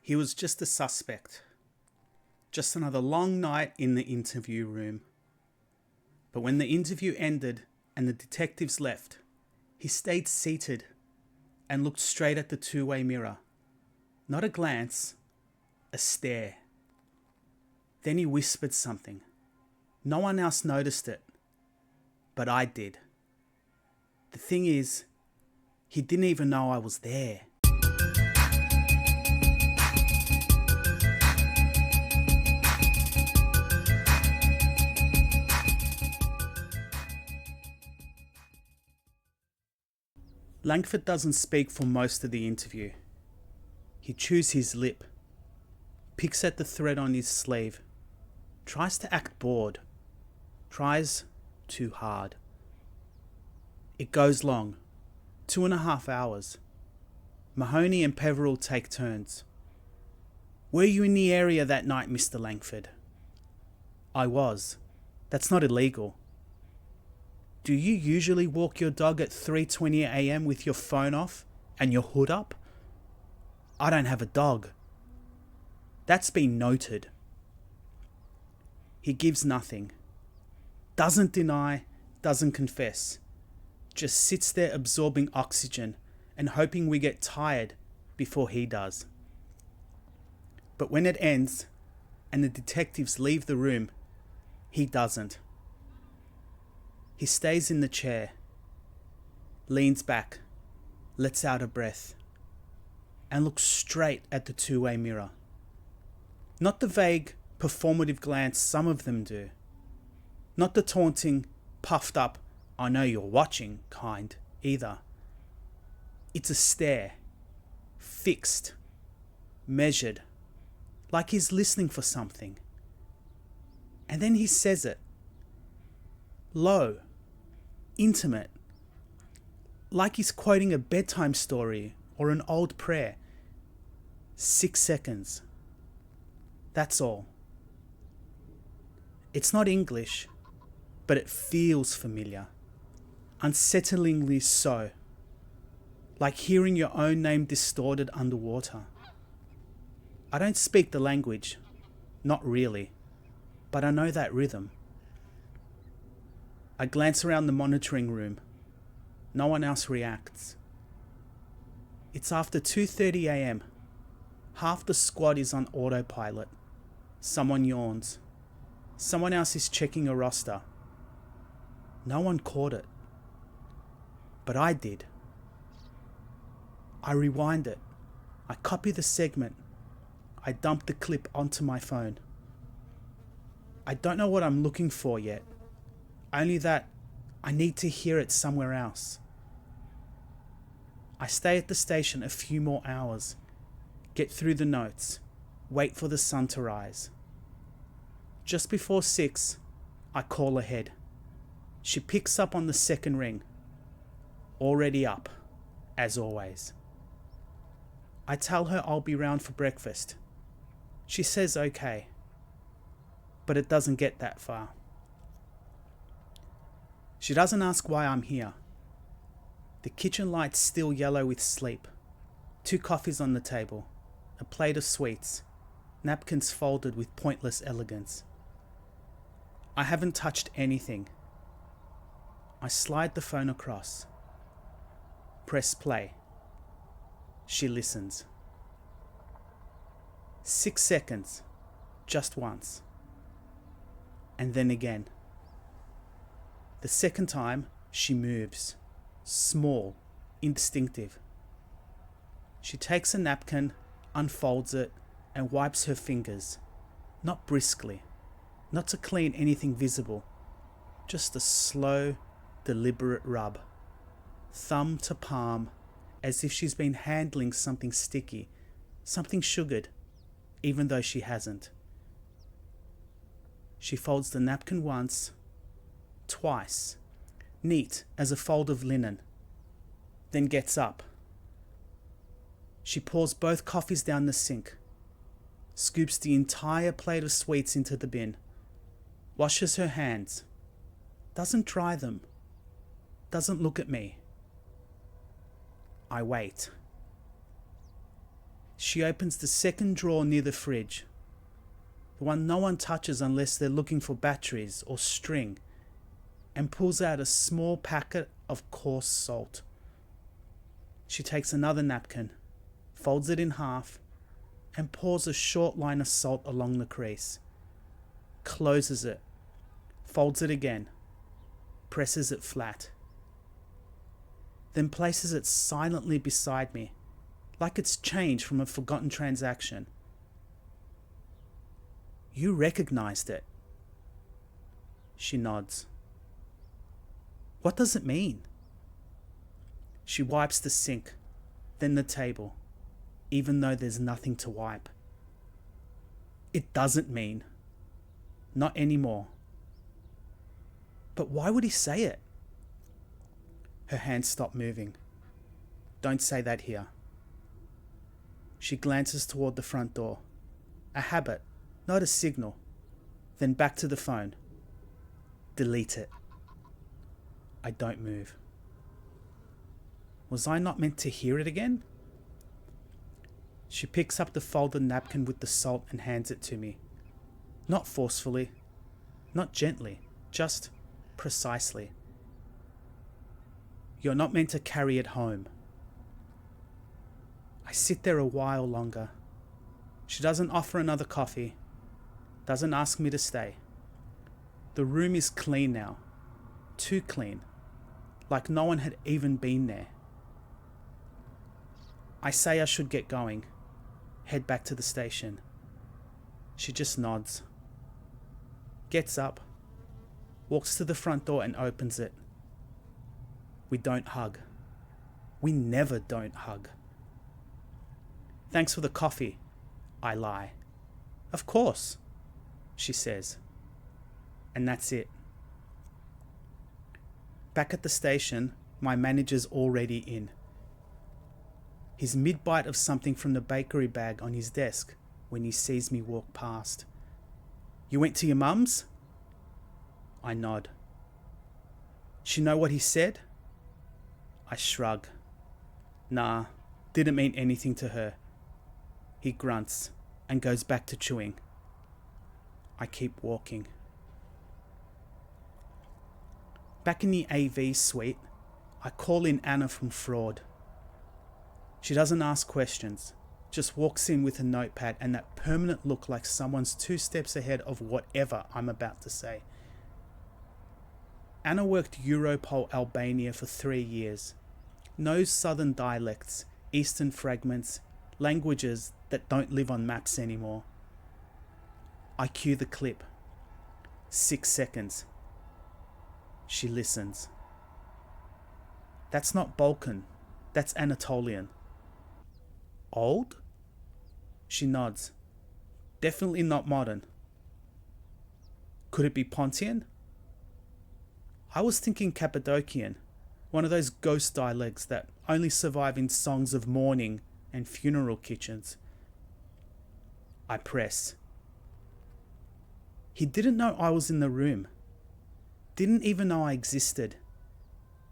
He was just a suspect. Just another long night in the interview room. But when the interview ended and the detectives left, he stayed seated and looked straight at the two-way mirror. Not a glance, a stare. Then he whispered something. No one else noticed it, but I did. The thing is, he didn't even know I was there. Langford doesn't speak for most of the interview. He chews his lip, picks at the thread on his sleeve, tries to act bored, tries too hard. It goes long, 2.5 hours. Mahoney and Peveril take turns. Were you in the area that night, Mr. Langford? I was. That's not illegal. Do you usually walk your dog at 3:20 a.m. with your phone off and your hood up? I don't have a dog. That's been noted. He gives nothing. Doesn't deny, doesn't confess. Just sits there absorbing oxygen and hoping we get tired before he does. But when it ends and the detectives leave the room, he doesn't. He stays in the chair, leans back, lets out a breath, and looks straight at the two-way mirror. Not the vague, performative glance some of them do. Not the taunting, puffed up, I know you're watching kind either. It's a stare, fixed, measured, like he's listening for something. And then he says it. Low, intimate, like he's quoting a bedtime story or an old prayer. 6 seconds. That's all. It's not English, but it feels familiar. Unsettlingly so. Like hearing your own name distorted underwater. I don't speak the language. Not really. But I know that rhythm. I glance around the monitoring room. No one else reacts. It's after 2:30 a.m. Half the squad is on autopilot. Someone yawns. Someone else is checking a roster. No one caught it. But I did. I rewind it. I copy the segment. I dump the clip onto my phone. I don't know what I'm looking for yet. Only that I need to hear it somewhere else. I stay at the station a few more hours, get through the notes, wait for the sun to rise. Just before 6, I call ahead. She picks up on the second ring. Already up, as always. I tell her I'll be round for breakfast. She says okay, but it doesn't get that far. She doesn't ask why I'm here. The kitchen light's still yellow with sleep. 2 coffees on the table, a plate of sweets, napkins folded with pointless elegance. I haven't touched anything. I slide the phone across. Press play. She listens. 6 seconds, just once. And then again. The second time, she moves. Small, instinctive. She takes a napkin, unfolds it, and wipes her fingers. Not briskly. Not to clean anything visible. Just a slow, deliberate rub. Thumb to palm, as if she's been handling something sticky, something sugared, even though she hasn't. She folds the napkin once, twice, neat as a fold of linen, then gets up. She pours both coffees down the sink, scoops the entire plate of sweets into the bin, washes her hands, doesn't dry them, doesn't look at me. I wait. She opens the second drawer near the fridge, the one no one touches unless they're looking for batteries or string, and pulls out a small packet of coarse salt. She takes another napkin, folds it in half, and pours a short line of salt along the crease. Closes it, folds it again, presses it flat, then places it silently beside me, like it's change from a forgotten transaction. You recognized it. She nods. What does it mean? She wipes the sink, then the table, even though there's nothing to wipe. It doesn't mean. Not anymore. But why would he say it? Her hands stop moving. Don't say that here. She glances toward the front door. A habit, not a signal. Then back to the phone. Delete it. I don't move. Was I not meant to hear it again? She picks up the folded napkin with the salt and hands it to me. Not forcefully, not gently, just precisely. You're not meant to carry it home. I sit there a while longer. She doesn't offer another coffee, doesn't ask me to stay. The room is clean now, too clean, like no one had even been there. I say I should get going, head back to the station. She just nods, gets up, walks to the front door and opens it. We don't hug. We never don't hug. Thanks for the coffee, I lie. Of course, she says. And that's it. Back at the station, my manager's already in. His mid-bite of something from the bakery bag on his desk when he sees me walk past. You went to your mum's? I nod. She know what he said? I shrug. Nah, didn't mean anything to her. He grunts and goes back to chewing. I keep walking. Back in the AV suite, I call in Anna from fraud. She doesn't ask questions, just walks in with a notepad and that permanent look like someone's 2 steps ahead of whatever I'm about to say. Anna worked Europol Albania for 3 years. Knows southern dialects, eastern fragments, languages that don't live on maps anymore. I cue the clip. 6 seconds. She listens. That's not Balkan, that's Anatolian. Old? She nods. Definitely not modern. Could it be Pontian? I was thinking Cappadocian, one of those ghost dialects that only survive in songs of mourning and funeral kitchens. I press. He didn't know I was in the room. Didn't even know I existed.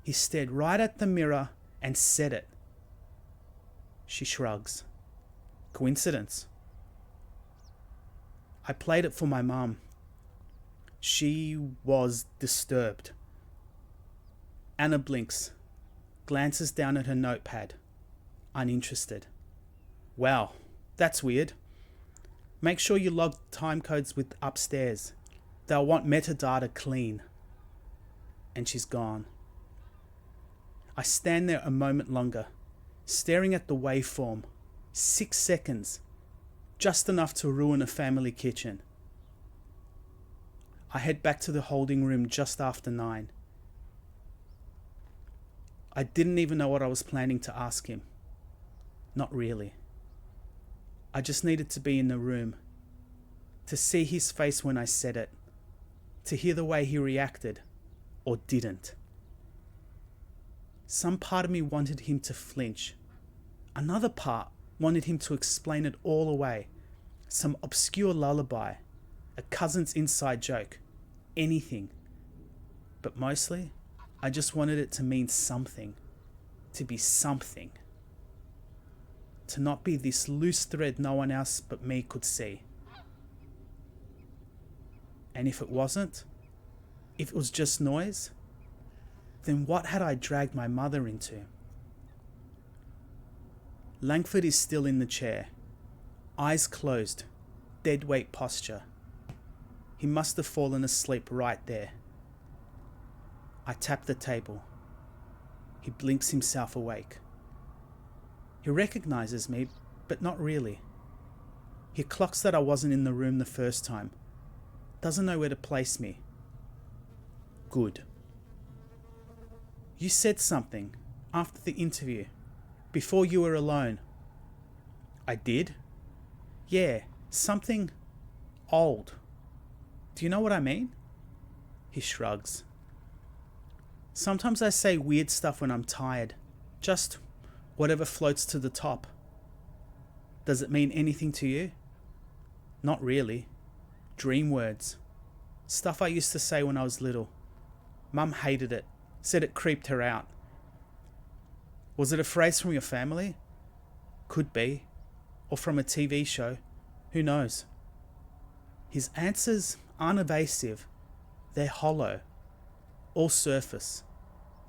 He stared right at the mirror and said it. She shrugs. Coincidence? I played it for my mum. She was disturbed. Anna blinks, glances down at her notepad, uninterested. Wow, that's weird. Make sure you log timecodes with upstairs. They'll want metadata clean. And she's gone. I stand there a moment longer, staring at the waveform. 6 seconds, just enough to ruin a family kitchen. I head back to the holding room just after 9. I didn't even know what I was planning to ask him. Not really. I just needed to be in the room, to see his face when I said it, to hear the way he reacted, or didn't. Some part of me wanted him to flinch. Another part wanted him to explain it all away. Some obscure lullaby, a cousin's inside joke, anything. But mostly, I just wanted it to mean something, to be something. to not be this loose thread no one else but me could see. And if it wasn't, if it was just noise, then what had I dragged my mother into? Langford is still in the chair, eyes closed, dead weight posture. He must have fallen asleep right there. I tap the table. He blinks himself awake. He recognizes me, but not really. He clocks that I wasn't in the room the first time. Doesn't know where to place me. Good. You said something after the interview, before you were alone. I did? Yeah, something old. Do you know what I mean? He shrugs. Sometimes I say weird stuff when I'm tired. Just whatever floats to the top. Does it mean anything to you? Not really. Dream words. Stuff I used to say when I was little. Mum hated it. Said it creeped her out. Was it a phrase from your family? Could be. Or from a TV show. Who knows? His answers aren't evasive. They're hollow. All surface.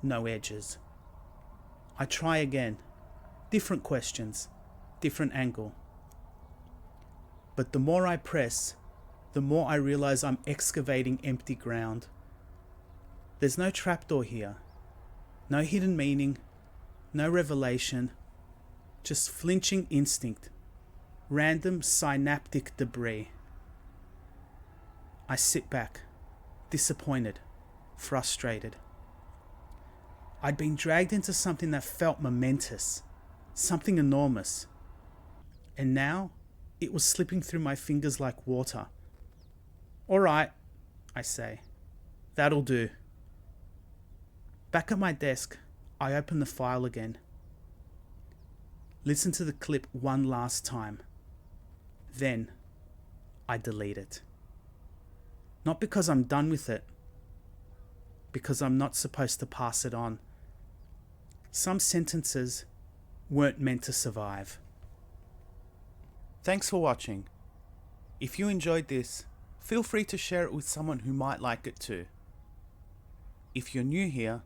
No edges. I try again. Different questions. Different angle. But the more I press, the more I realize I'm excavating empty ground. There's no trapdoor here. No hidden meaning. No revelation. Just flinching instinct. Random synaptic debris. I sit back, disappointed, frustrated. I'd been dragged into something that felt momentous, something enormous. And now, it was slipping through my fingers like water. All right, I say. That'll do. Back at my desk, I open the file again. Listen to the clip one last time. Then, I delete it. Not because I'm done with it, because I'm not supposed to pass it on. Some sentences weren't meant to survive. Thanks for watching. If you enjoyed this, feel free to share it with someone who might like it too. If you're new here,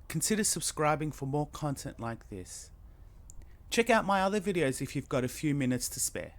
consider subscribing for more content like this. Check out my other videos if you've got a few minutes to spare.